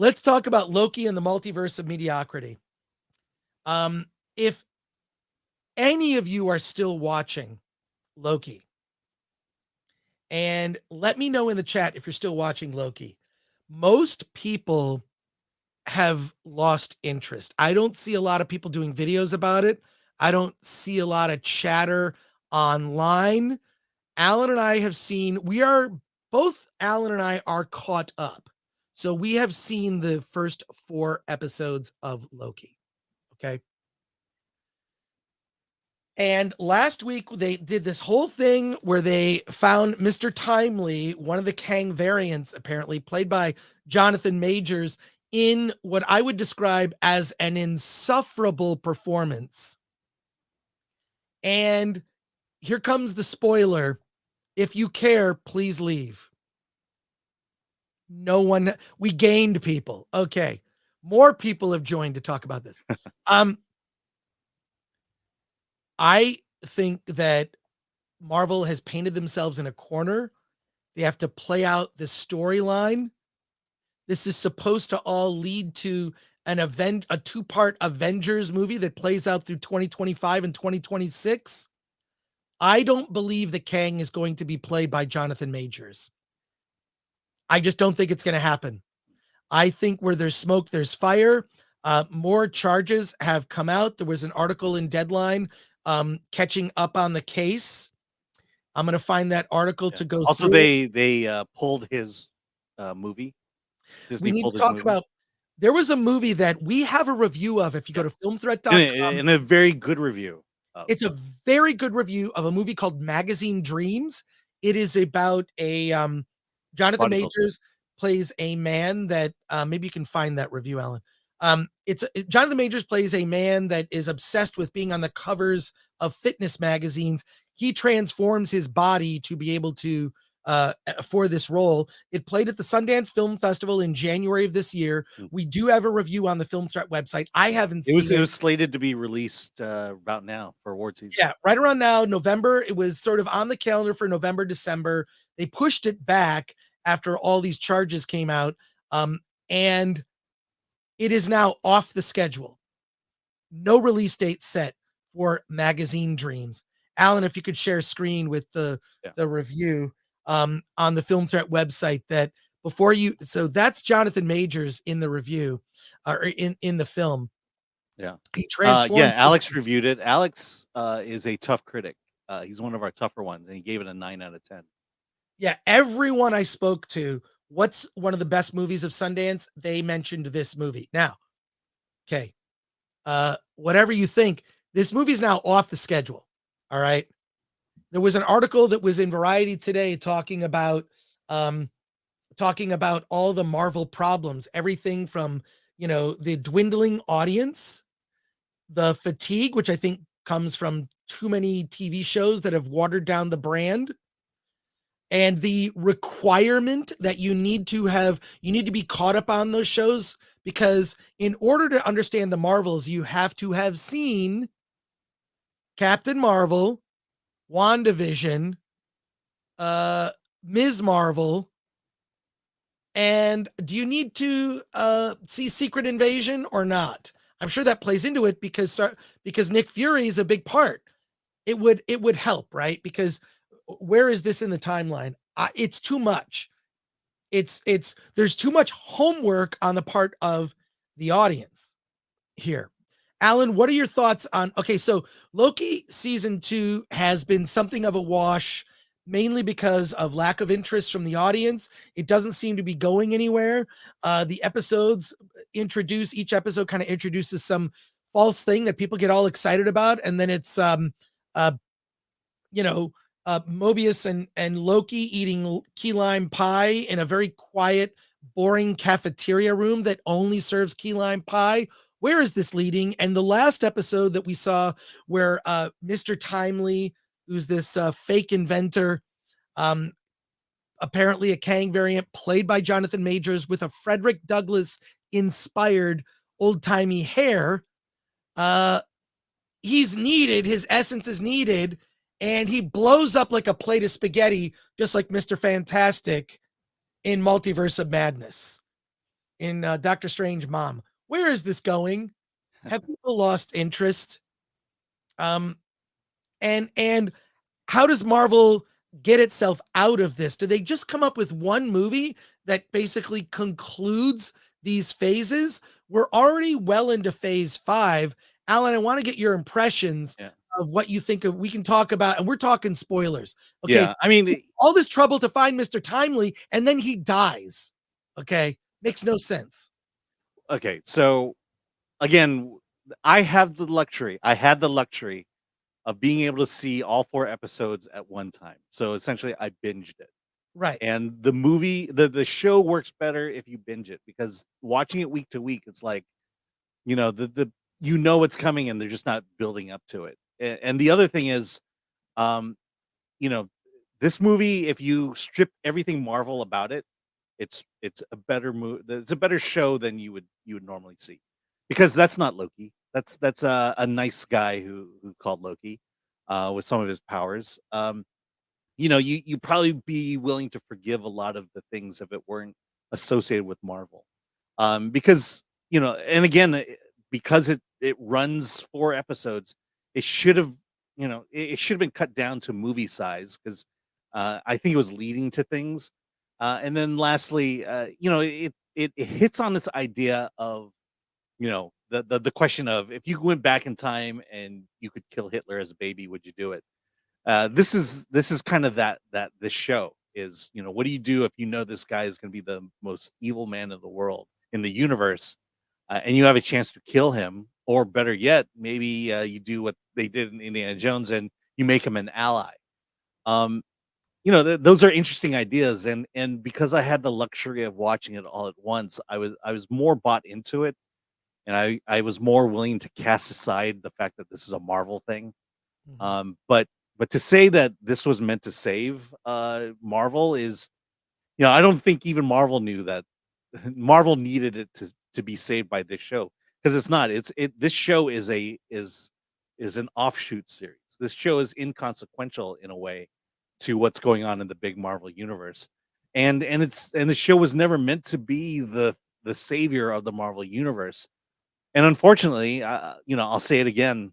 Let's talk about Loki and the multiverse of mediocrity. If any of you are still watching Loki, and let me know in the chat if you're still watching Loki. Most people have lost interest. I don't see a lot of people doing videos about it. I don't see a lot of chatter online. Alan and I have seen, Alan and I are caught up. So we have seen the first 4 episodes of Loki. Okay. And last week they did this whole thing where they found Mr. Timely, one of the Kang variants, apparently played by Jonathan Majors, in what I would describe as an insufferable performance. And here comes the spoiler. If you care, please leave. No one, we gained people. Okay. More people have joined to talk about this. I think that Marvel has painted themselves in a corner. They have to play out this storyline. This is supposed to all lead to a 2-part Avengers movie that plays out through 2025 and 2026. I don't believe that Kang is going to be played by Jonathan Majors. I just don't think it's going to happen. I think where there's smoke, there's fire. More charges have come out. There was an article in Deadline catching up on the case. I'm going to find that article to go also, through. they pulled his movie. Disney We need pulled to his talk movie. about, there was a movie that we have a review of. If you go to filmthreat.com, and a very good review. It's a very good review of a movie called Magazine Dreams. It is about a Jonathan Majors plays a man that maybe you can find that review, Alan. Jonathan Majors plays a man that is obsessed with being on the covers of fitness magazines. He transforms his body to be able to for this role. It played at the Sundance Film Festival in January of this year. We do have a review on the Film Threat website. I haven't seen it. It was slated to be released about now for award season. Yeah, right around now, November. It was sort of on the calendar for November, December. They pushed it back after all these charges came out. And it is now off the schedule. No release date set for Magazine Dreams. Alan, if you could share screen with the review on the Film Threat website, that before you, so that's Jonathan Majors in the review or in the film. Yeah. He transformed. Alex reviewed it. Alex is a tough critic. He's one of our tougher ones, and he gave it a 9 out of 10. Yeah, everyone I spoke to, what's one of the best movies of Sundance? They mentioned this movie. Now, okay, whatever you think, this movie's now off the schedule. All right. There was an article that was in Variety today talking about all the Marvel problems, everything from, the dwindling audience, the fatigue, which I think comes from too many TV shows that have watered down the brand, and the requirement that you need to be caught up on those shows, because in order to understand the Marvels, you have to have seen Captain Marvel, WandaVision, Ms. Marvel, and do you need to see Secret Invasion or not? I'm sure that plays into it because Nick Fury is a big part. It would help, right? Because where is this in the timeline? It's too much. There's too much homework on the part of the audience here. Alan, what are your thoughts on, so Loki season 2 has been something of a wash, mainly because of lack of interest from the audience. It doesn't seem to be going anywhere. The episodes each episode kind of introduces some false thing that people get all excited about. And then it's, Mobius and Loki eating key lime pie in a very quiet, boring cafeteria room that only serves key lime pie. Where is this leading? And the last episode that we saw where Mr. Timely, who's this fake inventor, apparently a Kang variant played by Jonathan Majors with a Frederick Douglass inspired old-timey hair, he's needed, his essence is needed, and he blows up like a plate of spaghetti, just like Mr. Fantastic in Multiverse of Madness. in Doctor Strange Mom. Where is this going? Have people lost interest? Um, and how does Marvel get itself out of this? Do they just come up with one movie that basically concludes these phases? We're already well into phase 5. Alan, I want to get your impressions Yeah. of what you think of. We can talk about, and we're talking spoilers. Okay. Yeah. I mean, All this trouble to find Mr. Timely, and then he dies. Okay. Makes no sense. okay. So again, I had the luxury of being able to see all 4 episodes at one time. So essentially I binged it. Right. And the show works better if you binge it because watching it week to week, it's like, the you know what's coming and they're just not building up to it. And the other thing is, um, you know, this movie, if you strip everything Marvel about it, it's a better it's a better show than you would normally see. Because that's not Loki. That's a nice guy who called Loki with some of his powers. You probably be willing to forgive a lot of the things if it weren't associated with Marvel. Because, and again, because it runs 4 episodes, it should have, it should have been cut down to movie size because I think it was leading to things. And then lastly, it hits on this idea of, the question of if you went back in time and you could kill Hitler as a baby, would you do it? This is kind of that this show is, what do you do if you know this guy is going to be the most evil man in the world in the universe, and you have a chance to kill him, or better yet, maybe you do what they did in Indiana Jones and you make him an ally. Um, those are interesting ideas, and because I had the luxury of watching it all at once, I was more bought into it, and I was more willing to cast aside the fact that this is a Marvel thing. Mhm. But to say that this was meant to save Marvel is, I don't think even Marvel knew that Marvel needed it to be saved by this show because it's not. This show is an offshoot series. This show is inconsequential in a way to what's going on in the big Marvel universe. And the show was never meant to be the savior of the Marvel universe. And unfortunately, I'll say it again,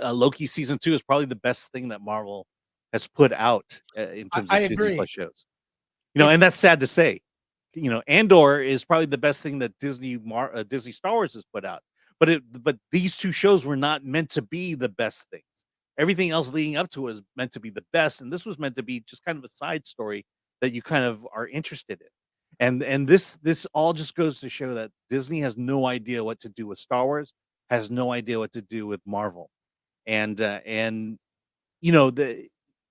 Loki season 2 is probably the best thing that Marvel has put out in terms I of Disney agree. Plus shows. It's And that's sad to say. Andor is probably the best thing that Disney Star Wars has put out. But these 2 shows were not meant to be the best things. Everything else leading up to it was meant to be the best, and this was meant to be just kind of a side story that you kind of are interested in. And this all just goes to show that Disney has no idea what to do with Star Wars, has no idea what to do with Marvel. And the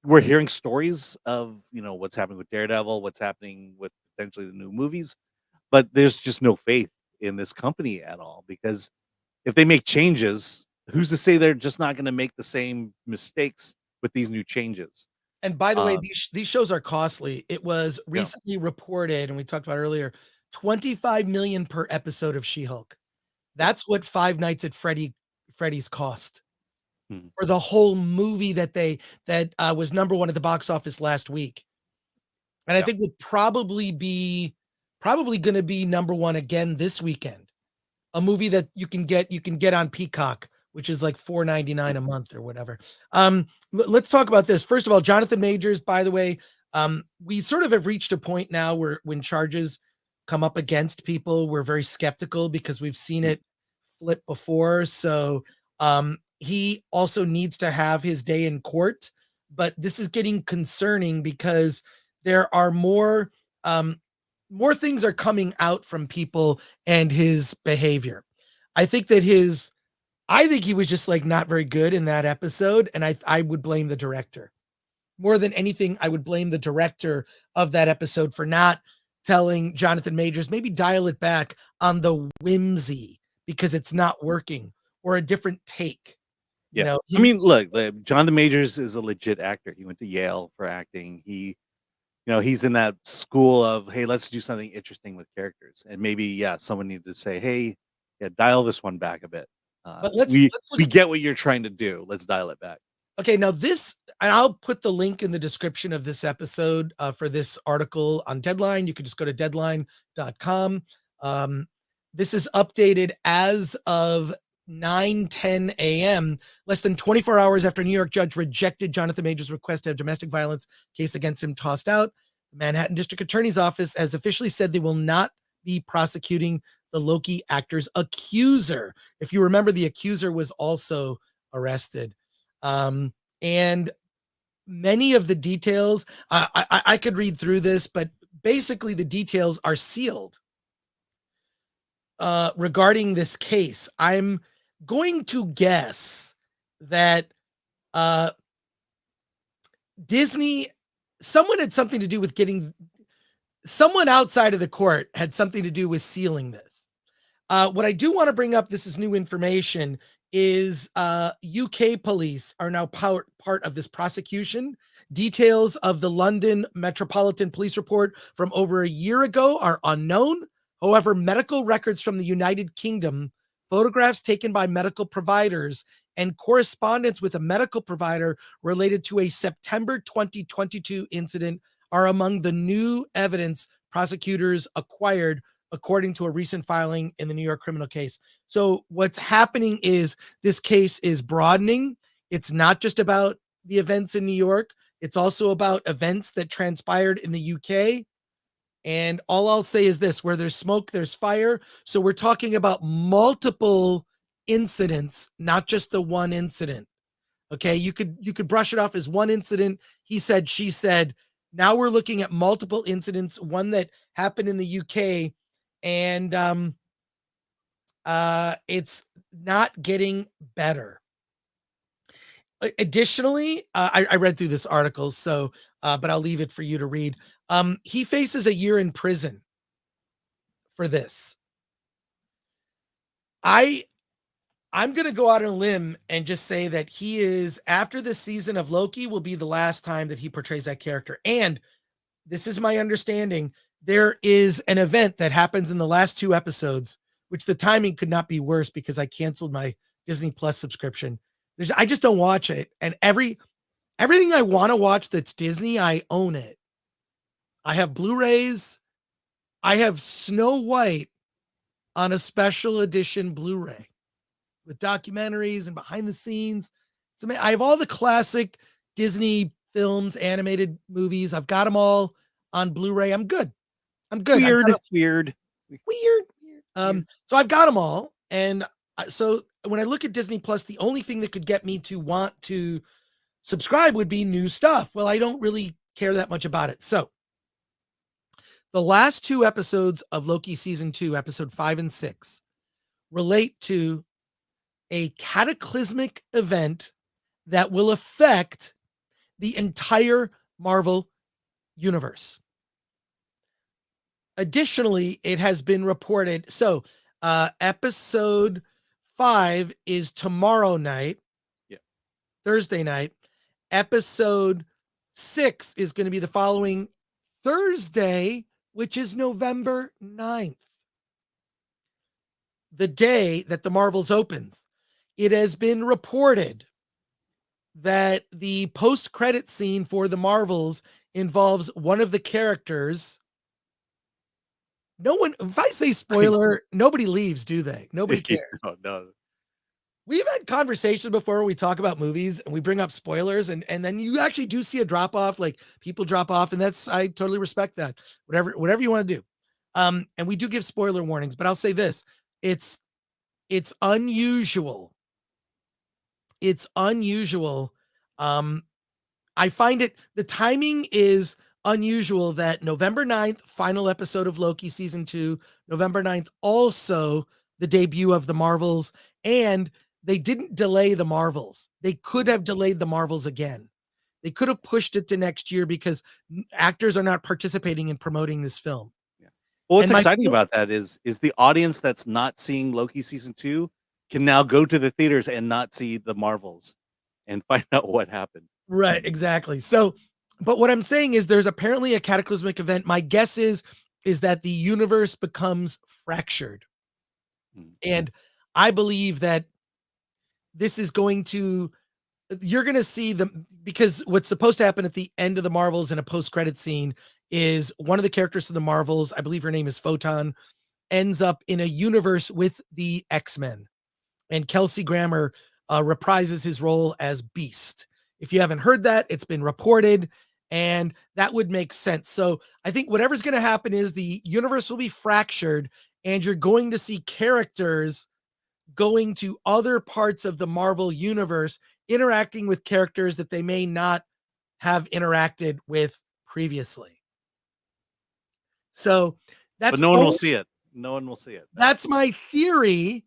we're hearing stories of, what's happening with Daredevil, what's happening with potentially the new movies, but there's just no faith in this company at all because if they make changes, who's to say they're just not going to make the same mistakes with these new changes? And by the way, Um, these shows are costly. It was yeah, recently reported, and we talked about it earlier, 25 million per episode of She-Hulk. yeah. That's what Five Nights at Freddy's cost Mhm. for the whole movie that was number 1 at the box office last week. And I Yeah. think would probably gonna be number 1 again this weekend. A movie that you can get on Peacock, which is like $4.99 a month or whatever. Let's talk about this. First of all, Jonathan Majors, by the way, we sort of have reached a point now where when charges come up against people, we're very skeptical because we've seen Mhm. it flip before. So he also needs to have his day in court, but this is getting concerning because there are um, more things are coming out from people and his behavior. I think that I think he was just like not very good in that episode, and I would blame the director. More than anything, I would blame the director of that episode for not telling Jonathan Majors, maybe dial it back on the whimsy because it's not working, or a different take. Yeah. He I mean, needs. look, Jonathan Majors is a legit actor. He went to Yale for acting. He's in that school of, hey, let's do something interesting with characters. And maybe, yeah, someone needed to say, hey, yeah, dial this one back a bit. But We let's look we at. get what you're trying to do. Let's dial it back. Okay, now this, and I'll put the link in the description of this episode for this article on Deadline. You can just go to deadline.com. This is updated as of 9:10 a.m., less than 24 hours after a New York judge rejected Jonathan Majors' request to have domestic violence case against him tossed out. The Manhattan District Attorney's Office has officially said they will not be prosecuting the Loki actor's accuser. If you remember, the accuser was also arrested. And many of the details, I could read through this, but basically the details are sealed regarding this case. I'm going to guess that Disney, someone had something to do with getting, someone outside of the court had something to do with sealing this. What I do want to bring up, this is new information, is UK police are now part of this prosecution. Details of the London Metropolitan Police report from over a year ago are unknown. However, medical records from the United Kingdom, photographs taken by medical providers, and correspondence with a medical provider related to a September 2022 incident are among the new evidence prosecutors acquired, according to a recent filing in the New York criminal case. So what's happening is this case is broadening. It's not just about the events in New York. It's also about events that transpired in the UK. And all I'll say is this: where there's smoke, there's fire. So we're talking about multiple incidents, not just the one incident. Okay, you could brush it off as one incident. He said, she said. Now we're looking at multiple incidents, one that happened in the UK, and it's not getting better. Additionally, I read through this article, so but I'll leave it for you to read. He faces a year in prison for this. I'm going to go out on a limb and just say that he is, after this season of Loki, will be the last time that he portrays that character. And this is my understanding. There is an event that happens in the last 2 episodes, which the timing could not be worse because I canceled my Disney Plus subscription. I just don't watch it. And everything I want to watch that's Disney, I own it. I have Blu-rays. I have Snow White on a special edition Blu-ray with documentaries and behind the scenes. So I have all the classic Disney films, animated movies. I've got them all on Blu-ray. I'm good. Weird. So I've got them all. And so when I look at Disney Plus, the only thing that could get me to want to subscribe would be new stuff. Well, I don't really care that much about it. So the last 2 episodes of Loki season 2, episode 5 and 6, relate to a cataclysmic event that will affect the entire Marvel universe. Additionally, it has been reported. So, episode 5 is tomorrow night. Yeah. Thursday night. Episode 6 is going to be the following Thursday, which is November 9th. The day that the Marvels opens. It has been reported that the post-credit scene for the Marvels involves one of the characters. No one, if I say spoiler, nobody leaves, do they? Nobody cares. No. We've had conversations before where we talk about movies and we bring up spoilers, and then you actually do see a drop off, like people drop off, and I totally respect that. Whatever you want to do. And we do give spoiler warnings, but I'll say this: it's unusual. It's unusual. I find the timing is unusual that November 9th, final episode of Loki season 2, November 9th, also the debut of the Marvels, and they didn't delay the Marvels. They could have delayed the Marvels again. They could have pushed it to next year because actors are not participating in promoting this film. Yeah. Well, what's exciting about that is the audience that's not seeing Loki season 2 can now go to the theaters and not see the Marvels and find out what happened. Right, exactly. So, but what I'm saying is there's apparently a cataclysmic event. My guess is that the universe becomes fractured. And I believe that this is going to, you're going to see because what's supposed to happen at the end of the Marvels in a post-credit scene is one of the characters of the Marvels, I believe her name is Photon, ends up in a universe with the X-Men, and Kelsey Grammer reprises his role as Beast. If you haven't heard that, it's been reported, and that would make sense. So I think whatever's going to happen is the universe will be fractured, and you're going to see characters going to other parts of the Marvel universe, interacting with characters that they may not have interacted with previously. So But that's no one will only, see it. No one will see it. that's my theory.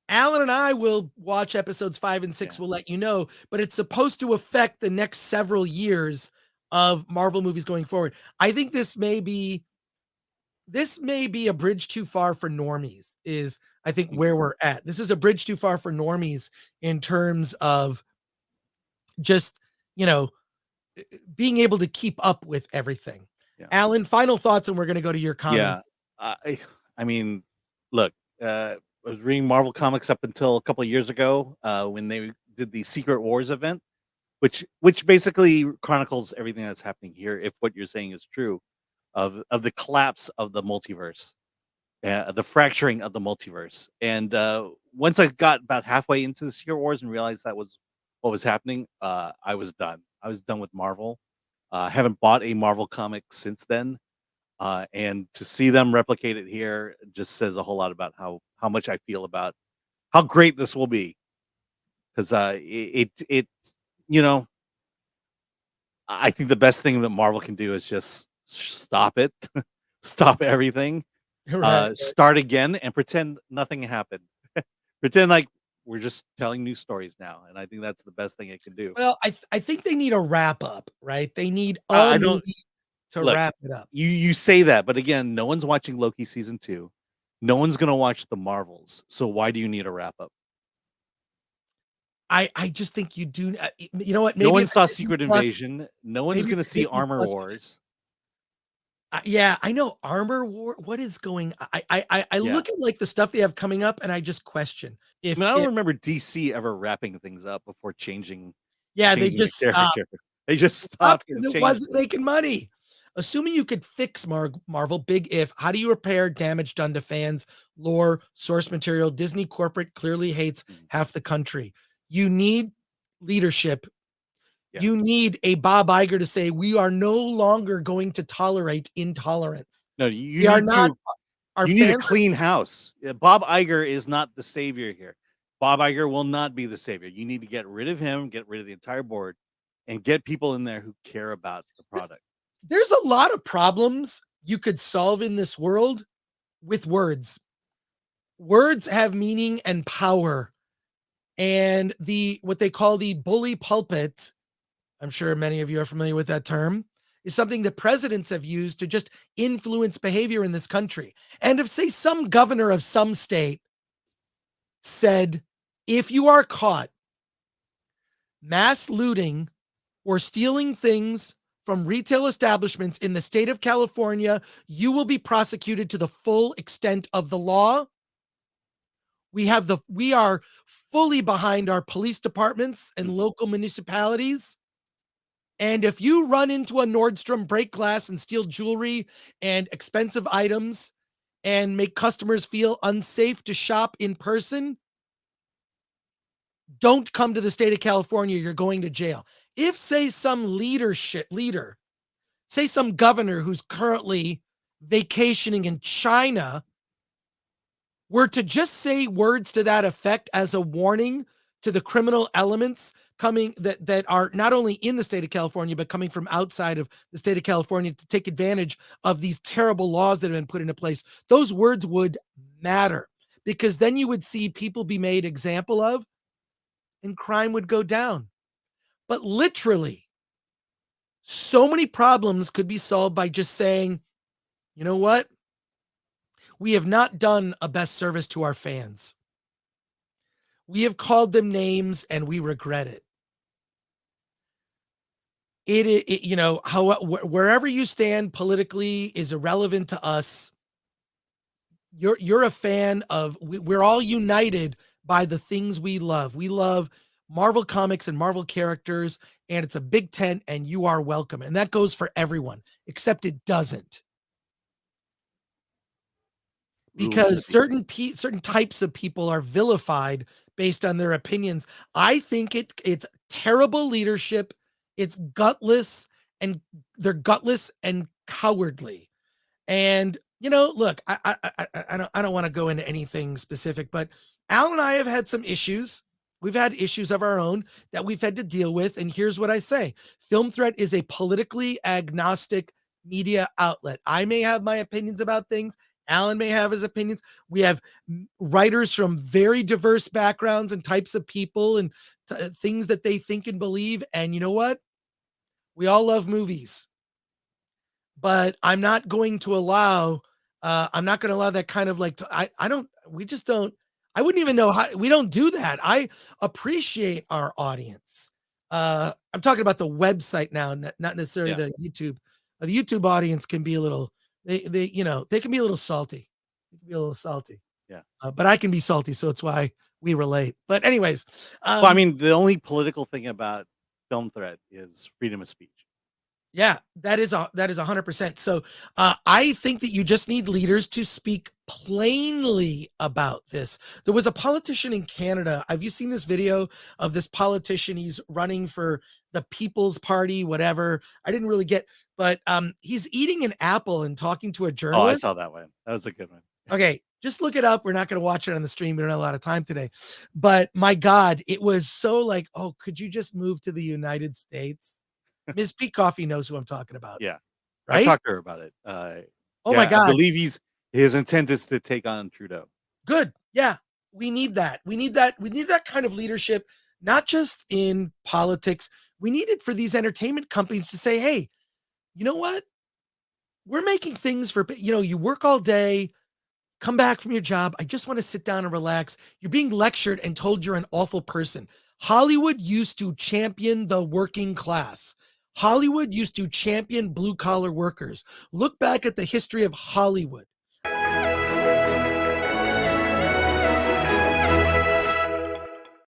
Alan and I will watch episodes 5 and 6. Yeah. We'll let you know, but it's supposed to affect the next several years of Marvel movies going forward. I think this may be a bridge too far for normies, is I think where we're at. This is a bridge too far for normies in terms of just, you know, being able to keep up with everything. Yeah. Alan, final thoughts, and we're going to go to your comments. I mean, look, I was reading Marvel comics up until a couple of years ago when they did the Secret Wars event, which basically chronicles everything that's happening here, if what you're saying is true, of the collapse of the multiverse, the fracturing of the multiverse. And once I got about halfway into the Secret Wars and realized that was what was happening, I was done. I was done with Marvel. Haven't bought a Marvel comic since then. And to see them replicate it here just says a whole lot about how much I feel about how great this will be. Because it you know, I think the best thing that Marvel can do is just stop it, stop everything, Right. start again, and pretend nothing happened. Pretend like we're just telling new stories now, and I think that's the best thing it can do. Well, I think they need a wrap up, right? They need I a don't movie to look. wrap it up. You say that, but again, no one's watching Loki season 2. No one's gonna watch the Marvels. So why do you need a wrap up? I just think you do. You know what? No Maybe one it's a saw Disney Secret Plus. Invasion. No one's Maybe gonna it's a see Disney Armor Plus. Wars. Yeah, I know Armor War. What is going? I Yeah. look at like the stuff they have coming up, and I just question I mean, if I don't remember DC ever wrapping things up before changing yeah, they changing just a stopped. character. They just They stopped stopped because and it changed wasn't it. making money. Assuming you could fix Marvel, big if, how do you repair damage done to fans, lore, source material? Disney corporate clearly hates Mhm. half the country. You need leadership. Yeah. You need a Bob Iger to say, we are no longer going to tolerate intolerance. No, you We are need not, to our you need a fans are, clean house. Bob Iger is not the savior here. Bob Iger will not be the savior. You need to get rid of him, get rid of the entire board, and get people in there who care about the product. there's a lot of problems you could solve in this world with words. Words have meaning and power. And the what they call the bully pulpit, I'm sure many of you are familiar with that term, is something that presidents have used to just influence behavior in this country. And if, say, some governor of some state said, if you are caught mass looting or stealing things from retail establishments in the state of California, you will be prosecuted to the full extent of the law. We are fully behind our police departments and local municipalities. And if you run into a Nordstrom, break glass and steal jewelry and expensive items and make customers feel unsafe to shop in person, don't come to the state of California. You're going to jail. If, say, some leader, say some governor who's currently vacationing in China, were to just say words to that effect as a warning to the criminal elements coming that are not only in the state of California, but coming from outside of the state of California to take advantage of these terrible laws that have been put into place, those words would matter, because then you would see people be made example of and crime would go down. But literally, so many problems could be solved by just saying, you know what? We have not done a best service to our fans. We have called them names and we regret it. You know, wherever you stand politically is irrelevant to us. You're a fan of, we're all united by the things we love. We love Marvel comics and Marvel characters, and it's a big tent, and you are welcome. And that goes for everyone, except it doesn't. because Ooh, certain types of people are vilified based on their opinions. I think it's terrible leadership. It's gutless, and they're gutless and cowardly. And look, I don't want to go into anything specific, but Al and I have had some issues. We've had issues of our own that we've had to deal with. And here's what I say: Film Threat is a politically agnostic media outlet. I may have my opinions about things. Alan may have his opinions. We have writers from very diverse backgrounds and types of people and things that they think and believe. And you know what? We all love movies, but I'm not gonna allow that kind of like I don't we just don't I wouldn't even know how we don't do that. I appreciate our audience. I'm talking about the website now, not necessarily yeah, the YouTube. The YouTube audience can be a little they can be a little salty. They can be a little salty. yeah. But I can be salty, so it's why we relate. But anyways, Well, I um, mean, the only political thing about Film Threat is freedom of speech. yeah, that is 100%. So, I think that you just need leaders to speak plainly about this. There was a politician in Canada. Have you seen this video of this politician? He's running for the People's Party, whatever. I didn't really get, but he's eating an apple and talking to a Oh, I saw journalist. that one. That was a good one. Okay, just look it up. We're not going to watch it on the stream. We don't have a lot of time today. But my God, it was so like, oh, could you just move to the United States? Ms. Piccoffee knows who I'm talking about, Yeah, I've right? talked to her about it. Oh my Yeah, I God. believe his intent is to take on Trudeau. Good. Yeah. We need that. We need that. We need that kind of leadership, not just in politics. We need it for these entertainment companies to say, hey, you know what? We're making things for, you work all day, come back from your job. I just want to sit down and relax. You're being lectured and told you're an awful person. Hollywood used to champion the working class. Hollywood used to champion blue collar workers. Look back at the history of Hollywood.